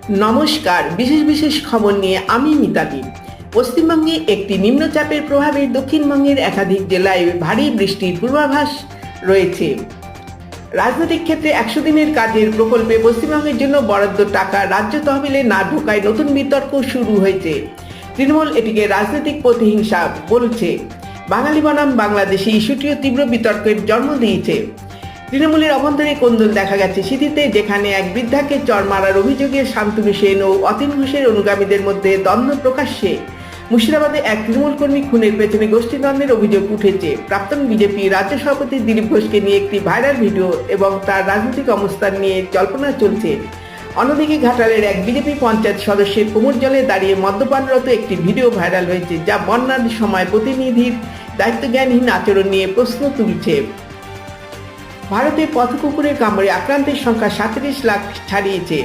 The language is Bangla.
নমস্কার, বিশেষ বিশেষ খবর নিয়ে আমি মিতালি। পশ্চিমবঙ্গে একটি নিম্নচাপের প্রভাবে দক্ষিণবঙ্গের একাধিক জেলায় ভারী বৃষ্টির পূর্বাভাস রয়েছে। রাজনৈতিক ক্ষেত্রে 100 দিনের কাজের প্রকল্পে পশ্চিমবঙ্গের জন্য বরাদ্দ টাকা রাজ্য তহবিলে না ঢোকায় নতুন বিতর্ক শুরু হয়েছে। তৃণমূল এটিকে রাজনৈতিক প্রতিহিংসা বলছে। বাঙালি বনাম বাংলাদেশি ইস্যুটিও তীব্র বিতর্কের জন্ম দিয়েছে। তৃণমূলের অভ্যন্তরে কোন্দল দেখা গেছে সিঁথিতে, যেখানে এক বৃদ্ধাকে চড় মারার অভিযোগে শান্তনু সেন ও অতীন ঘোষের অনুগামীদের মধ্যে দ্বন্দ্ব প্রকাশ্যে। মুর্শিদাবাদে এক তৃণমূল কর্মী খুনের পেছনে গোষ্ঠীদ্বন্দ্বের অভিযোগ উঠেছে। প্রাক্তন বিজেপি রাজ্য সভাপতি দিলীপ ঘোষকে নিয়ে একটি ভাইরাল ভিডিও এবং তার রাজনৈতিক অবস্থান নিয়ে জল্পনা চলছে। অন্যদিকে ঘাটালের এক বিজেপি পঞ্চায়েত সদস্যের কোমর জলে দাঁড়িয়ে মদ্যপানরত একটি ভিডিও ভাইরাল হয়েছে, যা বন্যার সময় প্রতিনিধির দায়িত্বজ্ঞানহীন আচরণ নিয়ে প্রশ্ন তুলছে। ভারতে পথ কুকুরের কামড়ে আক্রান্তের সংখ্যা 37 লাখ ছাড়িয়েছে।